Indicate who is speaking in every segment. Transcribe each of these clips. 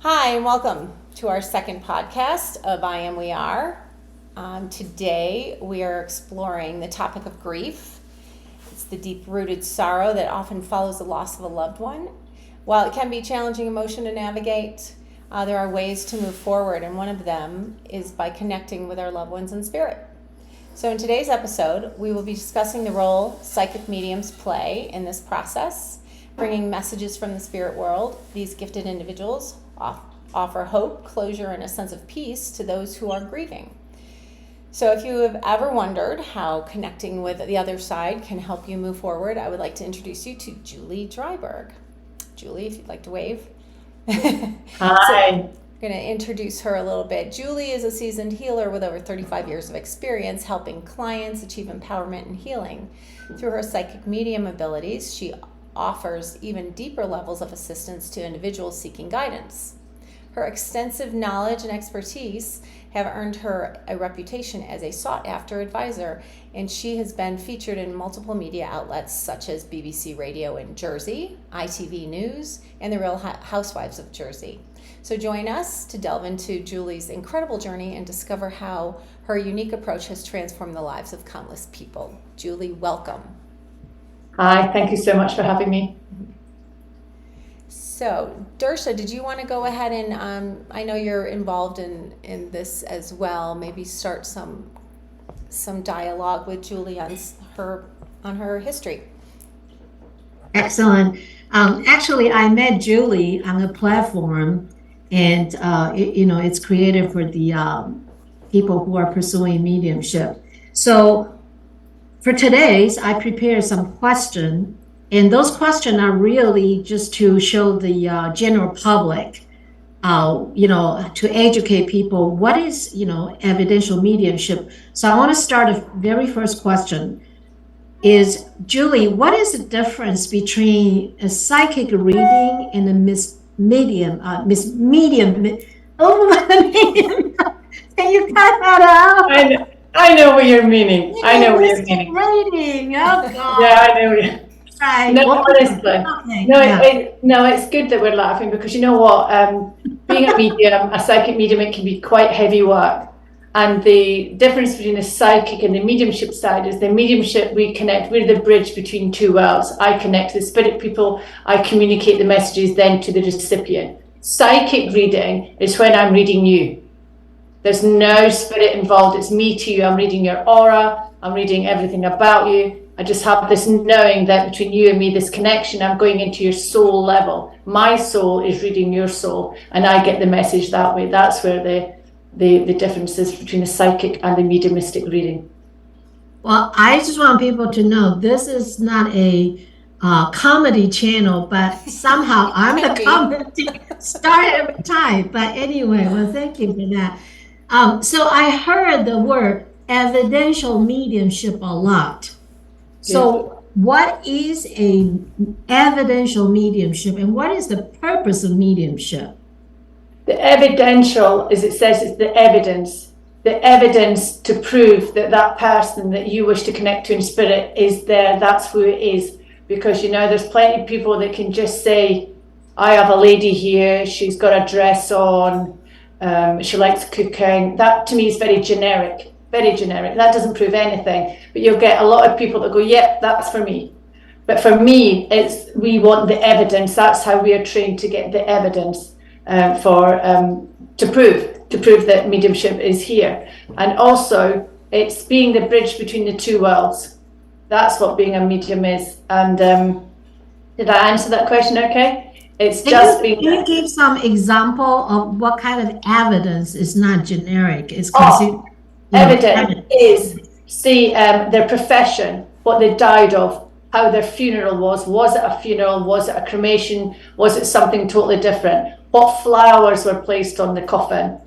Speaker 1: Hi, and welcome to our second podcast of I Am We Are. Today, we are exploring the topic of grief. It's the deep-rooted sorrow that often follows the loss of a loved one. While it can be a challenging emotion to navigate, there are ways to move forward, and one of them is by connecting with our loved ones in spirit. So in today's episode, we will be discussing the role psychic mediums play in this process, bringing messages from the spirit world. These gifted individuals offer hope, closure, and a sense of peace to those who are grieving. So if you have ever wondered how connecting with the other side can help you move forward, I would like to introduce you to Julie Dryburgh. Julie, if you'd like to wave.
Speaker 2: Hi.
Speaker 1: I'm going to introduce her a little bit. Julie is a seasoned healer with over 35 years of experience helping clients achieve empowerment and healing. Through her psychic medium abilities, she offers even deeper levels of assistance to individuals seeking guidance. Her extensive knowledge and expertise have earned her a reputation as a sought-after advisor, and she has been featured in multiple media outlets such as BBC Radio in Jersey, ITV News, and the Real Housewives of Jersey. So join us to delve into Julie's incredible journey and discover how her unique approach has transformed the lives of countless people. Julie, welcome.
Speaker 2: Hi, thank you so much for having me.
Speaker 1: So, Dersha, did you want to go ahead and, I know you're involved in this as well, maybe start some dialogue with Julie on her history.
Speaker 3: Excellent. Actually, I met Julie on a platform, and it's created for the people who are pursuing mediumship. So for today's, I prepared some questions, and those questions are really just to show the general public, to educate people what is, evidential mediumship. So I want to start the very first question. Is Julie, what is the difference between a psychic reading and a medium? Medium. Can you cut that out?
Speaker 2: I know what you're meaning. I know what you're meaning.
Speaker 3: Reading. Oh God.
Speaker 2: Yeah, I know what you're.
Speaker 3: Right.
Speaker 2: No, honestly.
Speaker 3: Okay.
Speaker 2: No,
Speaker 3: Yeah.
Speaker 2: it's good that we're laughing because you know what? Being a medium, a psychic medium, it can be quite heavy work. And the difference between the psychic and the mediumship side is the mediumship we connect, we're the bridge between two worlds. I connect to the spirit people, I communicate the messages then to the recipient. Psychic reading is when I'm reading you. There's no spirit involved, it's me to you. I'm reading your aura, I'm reading everything about you. I just have this knowing that between you and me, this connection, I'm going into your soul level. My soul is reading your soul, and I get the message that way. That's where the differences between the psychic and the mediumistic reading.
Speaker 3: Well, I just want people to know this is not a comedy channel, but somehow I'm the comedy star every time. But anyway, well, thank you for that. So I heard the word evidential mediumship a lot. So what is a evidential mediumship, and what is the purpose of mediumship?
Speaker 2: The evidential, as it says, is the evidence to prove that that person that you wish to connect to in spirit is there, that's who it is. Because, there's plenty of people that can just say, I have a lady here, she's got a dress on, she likes cooking. That to me is very generic. That doesn't prove anything. But you'll get a lot of people that go, yep, that's for me. But for me, we want the evidence. That's how we are trained to get the evidence. To prove that mediumship is here. And also it's being the bridge between the two worlds. That's what being a medium is. And did I answer that question okay? It's just being.
Speaker 3: Can you give some example of what kind of evidence is not generic? It's
Speaker 2: evidence is their profession, what they died of, how their funeral was it a funeral, was it a cremation, was it something totally different? What flowers were placed on the coffin?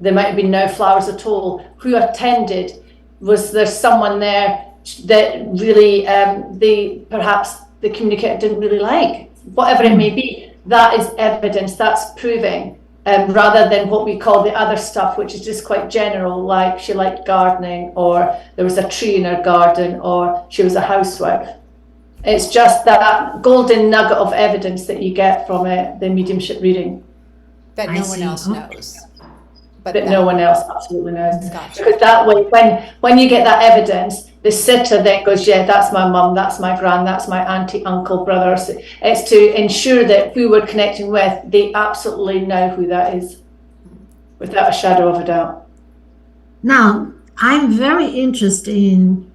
Speaker 2: There might have been no flowers at all. Who attended? Was there someone there that really perhaps the communicator didn't really like? Whatever it may be, that is evidence, that's proving, rather than what we call the other stuff, which is just quite general, like she liked gardening, or there was a tree in her garden, or she was a housewife. It's just that golden nugget of evidence that you get from the mediumship reading.
Speaker 1: That
Speaker 3: I
Speaker 1: no one
Speaker 3: see.
Speaker 1: else
Speaker 3: Okay.
Speaker 1: knows. But
Speaker 2: that no one else absolutely knows.
Speaker 1: Gotcha.
Speaker 2: Because that way, when you get that evidence, the sitter then goes, yeah, that's my mum, that's my gran, that's my auntie, uncle, brother. It's to ensure that who we're connecting with, they absolutely know who that is, without a shadow of a doubt.
Speaker 3: Now, I'm very interested in,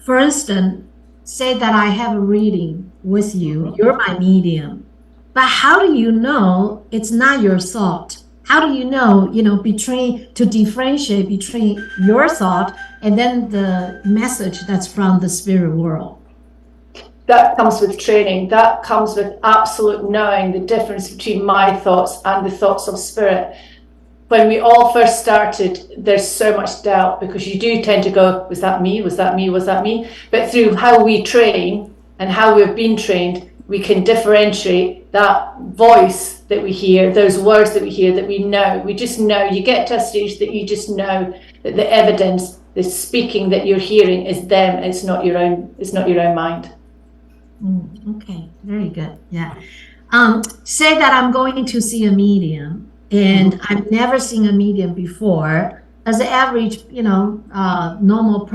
Speaker 3: for instance, say that I have a reading with you, you're my medium, but how do you know it's not your thought? How do you know, to differentiate between your thought and then the message that's from the spirit world?
Speaker 2: That comes with training. That comes with absolute knowing the difference between my thoughts and the thoughts of spirit. When we all first started, there's so much doubt because you do tend to go, was that me? Was that me? Was that me? But through how we train and how we've been trained, we can differentiate that voice that we hear, those words that we hear, that we know. We just know. You get to a stage that you just know that the evidence, the speaking that you're hearing is them. It's not your own. It's not your own mind.
Speaker 3: Okay, very good. Yeah. Say that I'm going to see a medium and I've never seen a medium before. As an average, normal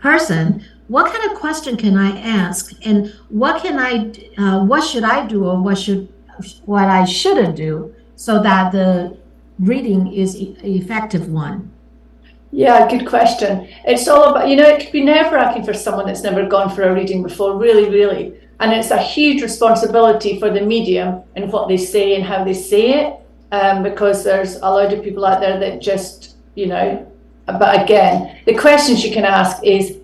Speaker 3: person, what kind of question can I ask, and what should I do, or what I shouldn't do, so that the reading is effective one?
Speaker 2: Yeah, good question. It's all about, it could be nerve-wracking for someone that's never gone for a reading before, really, really. And it's a huge responsibility for the medium and what they say and how they say it, because there's a lot of people out there that just, but again, the questions you can ask is,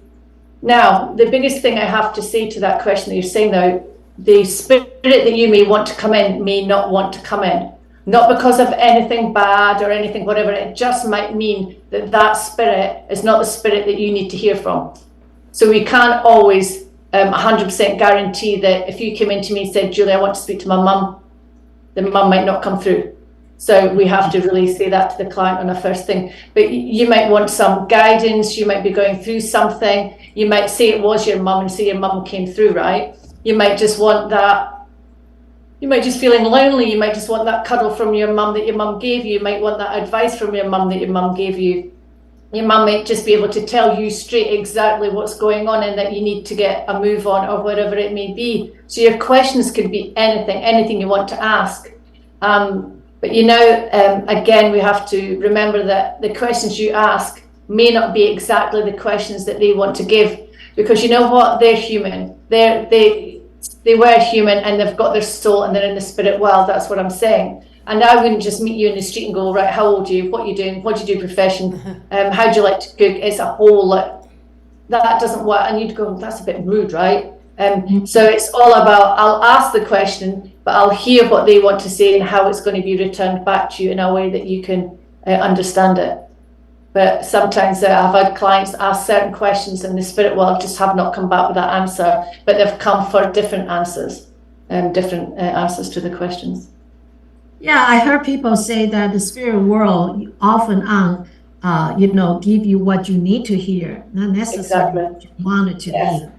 Speaker 2: now, the biggest thing I have to say to that question that you're saying though, the spirit that you may want to come in may not want to come in. Not because of anything bad or anything, whatever. It just might mean that spirit is not the spirit that you need to hear from. So we can't always 100% guarantee that if you came into me and said, Julie, I want to speak to my mum, the mum might not come through. So we have to really say that to the client on the first thing. But you might want some guidance. You might be going through something. You might say it was your mum and say your mum came through, right? You might just want that. You might just feeling lonely. You might just want that cuddle from your mum that your mum gave you. You might want that advice from your mum that your mum gave you. Your mum might just be able to tell you straight exactly what's going on and that you need to get a move on or whatever it may be. So your questions could be anything you want to ask. But again, we have to remember that the questions you ask may not be exactly the questions that they want to give, because you know what? They're human. They were human and they've got their soul and they're in the spirit world. That's what I'm saying. And I wouldn't just meet you in the street and go, right, how old are you? What are you doing? What do you do profession? How do you like to cook? It's a whole lot. That doesn't work. And you'd go, that's a bit rude, right? So it's all about, I'll ask the question, but I'll hear what they want to say and how it's going to be returned back to you in a way that you can understand it. But sometimes I've had clients ask certain questions and the spirit world just have not come back with that answer, but they've come for different answers to the questions.
Speaker 3: Yeah, I heard people say that the spirit world often give you what you need to hear, not necessarily what you want it to be.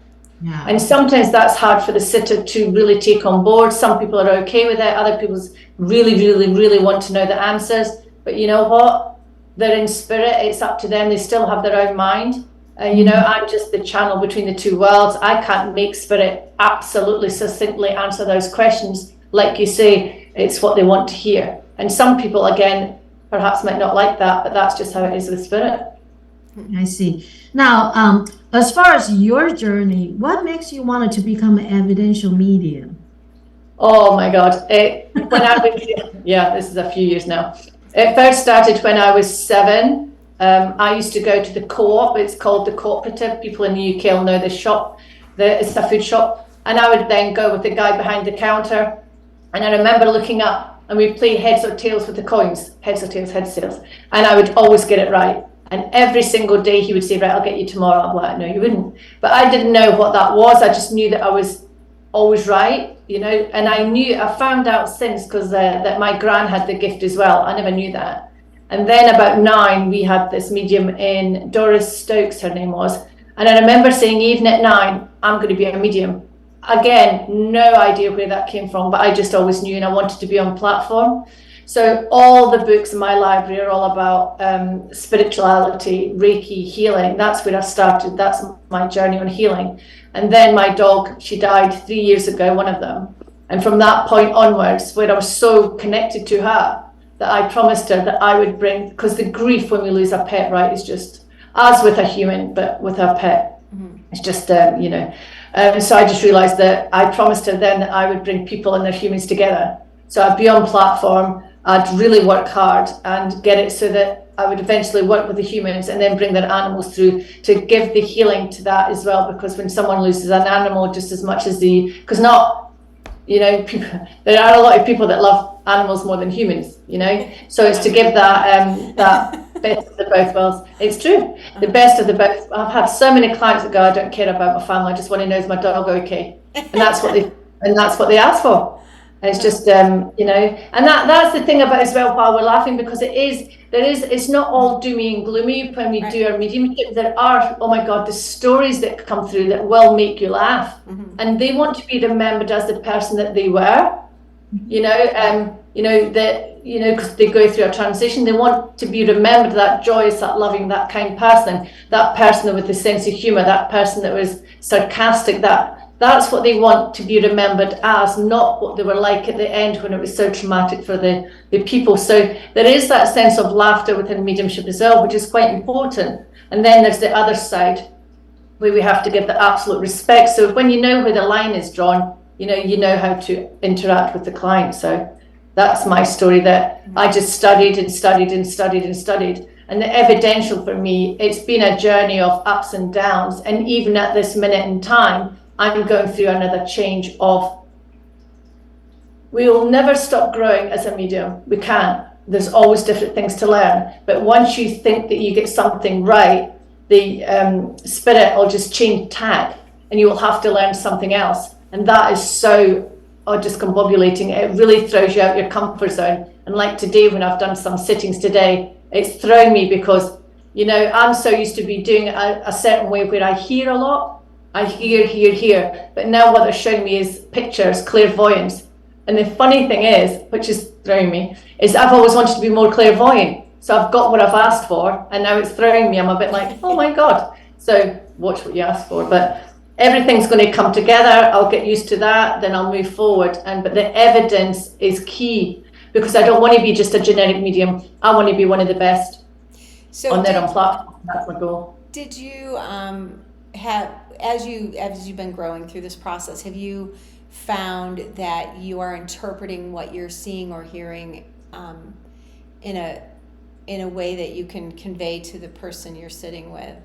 Speaker 3: Yeah.
Speaker 2: And sometimes that's hard for the sitter to really take on board. Some people are okay with it. Other people really, really, really want to know the answers. But you know what? They're in spirit. It's up to them. They still have their own mind. I'm just the channel between the two worlds. I can't make spirit absolutely succinctly answer those questions. Like you say, it's what they want to hear. And some people, again, perhaps might not like that, but that's just how it is with spirit.
Speaker 3: I see. This as far as your journey, what makes you want to become an evidential medium?
Speaker 2: Oh my God. This is a few years now. It first started when I was 7. I used to go to the co-op. It's called the Cooperative. People in the UK will know this shop. It's a food shop. And I would then go with the guy behind the counter. And I remember looking up and we'd play heads or tails with the coins. Heads or tails, heads or tails. And I would always get it right. And every single day he would say, right, I'll get you tomorrow. I'm like, no, you wouldn't. But I didn't know what that was. I just knew that I was always right, and I found out since, because that my gran had the gift as well. I never knew that. And then about 9, we had this medium in Doris Stokes, her name was. And I remember saying, even at 9, I'm going to be a medium. Again, no idea where that came from, but I just always knew and I wanted to be on platform. So all the books in my library are all about spirituality, Reiki, healing. That's where I started. That's my journey on healing. And then my dog, she died 3 years ago, one of them. And from that point onwards, where I was so connected to her, that I promised her that I would bring, because the grief when we lose a pet, right, is just as with a human, but with a pet, it's just, so I just realized that I promised her then that I would bring people and their humans together. So I'd be on platform, I'd really work hard and get it so that I would eventually work with the humans and then bring their animals through to give the healing to that as well. Because when someone loses an animal, just as much as because not, people, there are a lot of people that love animals more than humans, so it's to give that best of the both worlds. It's true, the best of the both. I've had so many clients that go, I don't care about my family, I just want to know, is my dog okay? And that's what they ask for. And it's just and that's the thing about as well, while we're laughing, because it's not all doomy and gloomy when we do our mediumship. There are, oh my God, the stories that come through that will make you laugh, and they want to be remembered as the person that they were. Because they go through a transition, they want to be remembered, that joyous, that loving, that kind person, that person with a sense of humor, that person that was sarcastic, that's what they want to be remembered as, not what they were like at the end when it was so traumatic for the people. So there is that sense of laughter within mediumship as well, which is quite important. And then there's the other side where we have to give the absolute respect. So when you know where the line is drawn, you know how to interact with the client. So that's my story, that I just studied and studied and studied and studied. And the evidential for me, it's been a journey of ups and downs. And even at this minute in time, I'm going through another change of, we will never stop growing as a medium. We can't. There's always different things to learn. But once you think that you get something right, the spirit will just change tack and you will have to learn something else. And that is so discombobulating. It really throws you out your comfort zone. And like today, when I've done some sittings today, it's thrown me because, I'm so used to be doing it a certain way where I hear a lot. I hear. But now what they're showing me is pictures, clairvoyance. And the funny thing is, which is throwing me, is I've always wanted to be more clairvoyant. So I've got what I've asked for, and now it's throwing me. I'm a bit like, oh my God. So watch what you ask for. But everything's going to come together. I'll get used to that, then I'll move forward. But the evidence is key, because I don't want to be just a generic medium. I want to be one of the best on their own platform. That's my goal.
Speaker 1: Did you have, as you've been growing through this process, have you found that you are interpreting what you're seeing or hearing in a way that you can convey to the person you're sitting with,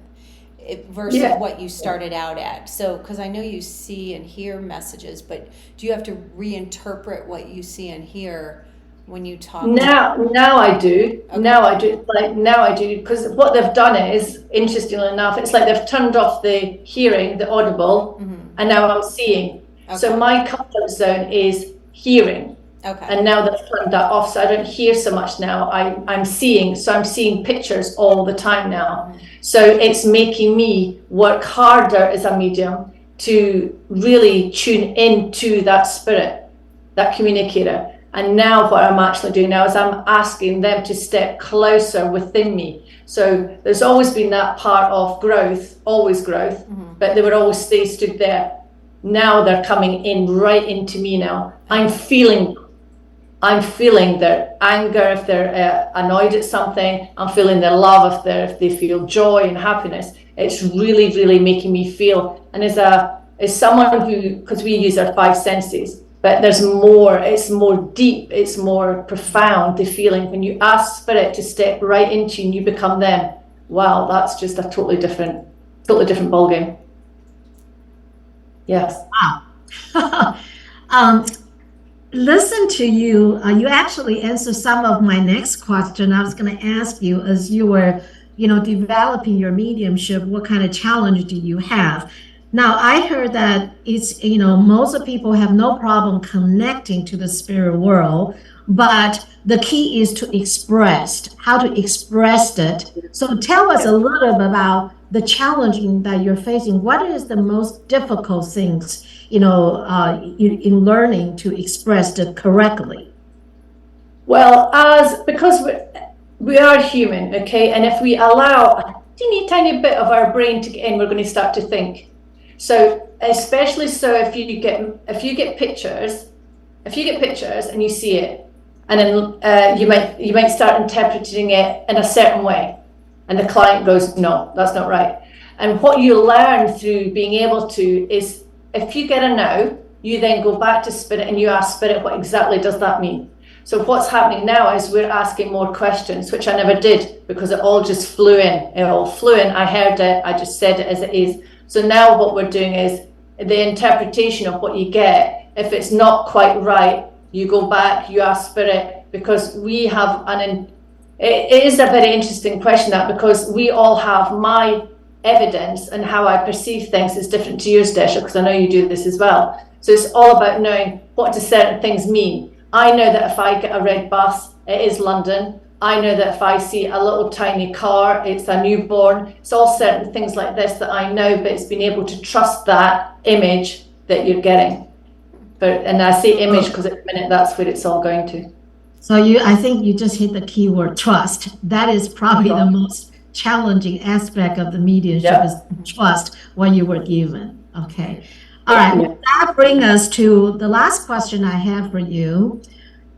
Speaker 1: versus what you started out at? So, because I know you see and hear messages, but do you have to reinterpret what you see and hear when you talk?
Speaker 2: Now I do.
Speaker 1: Okay.
Speaker 2: Now I do, because what they've done is, interestingly enough, it's like they've turned off the hearing, the audible, and now I'm seeing.
Speaker 1: Okay.
Speaker 2: So my comfort zone is hearing.
Speaker 1: Okay.
Speaker 2: And now they've turned that off, so I don't hear so much now. I'm seeing. So I'm seeing pictures all the time now. So it's making me work harder as a medium to really tune into that spirit, that communicator. And now what I'm actually doing now is I'm asking them to step closer within me. So there's always been that part of growth, always growth, but they stood there. Now they're coming in right into me now. I'm feeling their anger if they're annoyed at something. I'm feeling their love if they feel joy and happiness. It's really, really making me feel. And as someone who, because we use our 5 senses, but there's more, it's more deep, it's more profound, the feeling. When you ask spirit to step right into you and you become them, wow, that's just a totally different ballgame. Yes.
Speaker 3: Wow. Listen to you. You actually answered some of my next question. I was going to ask you, as you were, developing your mediumship, what kind of challenge do you have? Now, I heard that it's, most of people have no problem connecting to the spirit world, but the key is how to express it. So tell us a little bit about the challenge that you're facing. What is the most difficult things, in learning to express it correctly?
Speaker 2: Well, because we are human, okay, and if we allow a tiny bit of our brain to get in, we're going to start to think. So especially so if you get pictures and you see it, and then you might start interpreting it in a certain way, and the client goes, no, that's not right. And what you learn through being able to is, if you get a no, you then go back to spirit and you ask spirit, what exactly does that mean? So what's happening now is we're asking more questions, which I never did, because it all just flew in. It all flew in. I heard it. I just said it as it is. So now what we're doing is the interpretation of what you get. If it's not quite right, you go back, you ask spirit, because we have it is a very interesting question, that, because we all have my evidence, and how I perceive things is different to yours, Desha, because I know you do this as well. So it's all about knowing what do certain things mean. I know that if I get a red bus, it is London. I know that if I see a little tiny car, it's a newborn. It's all certain things like this that I know, but it's being able to trust that image that you're getting. And I say image because at the minute that's where it's all going to.
Speaker 3: So I think you just hit the key word, trust. That is probably the most challenging aspect of the mediumship, is trust what you were given. Okay. All right.
Speaker 2: Yeah.
Speaker 3: That brings us to the last question I have for you.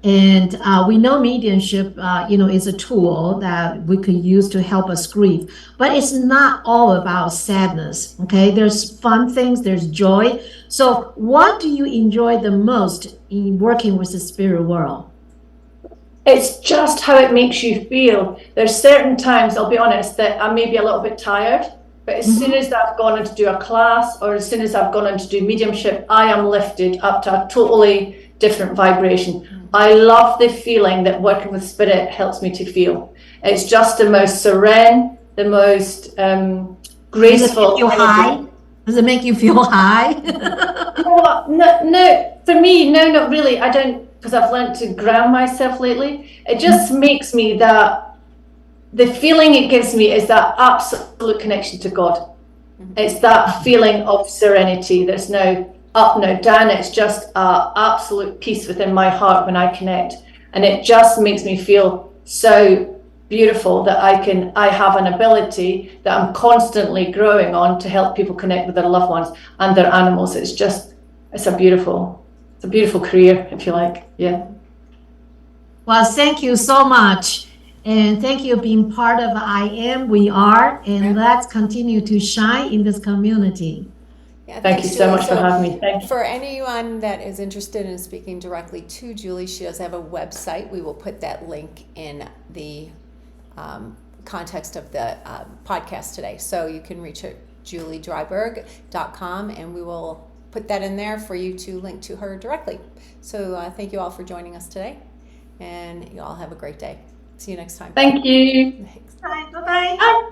Speaker 3: And we know mediumship, is a tool that we could use to help us grieve, but it's not all about sadness. Okay. There's fun things, there's joy. So what do you enjoy the most in working with the spirit world?
Speaker 2: It's just how it makes you feel. There's certain times, I'll be honest, that I may be a little bit tired, but as soon as I've gone in to do a class, or as soon as I've gone in to do mediumship, I am lifted up to a totally different vibration. I love the feeling that working with spirit helps me to feel. It's just the most serene, the most graceful.
Speaker 3: Does it make you high? Does it make you feel high?
Speaker 2: No, for me, no, not really. I don't, because I've learned to ground myself lately. It just makes me that, the feeling it gives me is that absolute connection to God. It's that feeling of serenity. There's no up, no down. It's just absolute peace within my heart when I connect. And it just makes me feel so beautiful that I have an ability that I'm constantly growing on to help people connect with their loved ones and their animals. It's a beautiful career, if you like. Yeah.
Speaker 3: Well, thank you so much. And thank you for being part of We Are, and let's continue to shine in this community.
Speaker 1: Yeah,
Speaker 2: Thank you so much for having me. Thank you.
Speaker 1: For anyone that is interested in speaking directly to Julie, she does have a website. We will put that link in the context of the podcast today. So you can reach her, juliedryburgh.com, and we will put that in there for you to link to her directly. So thank you all for joining us today, and you all have a great day. See you next time.
Speaker 2: Thank you.
Speaker 1: Thanks.
Speaker 3: Bye. Bye-bye.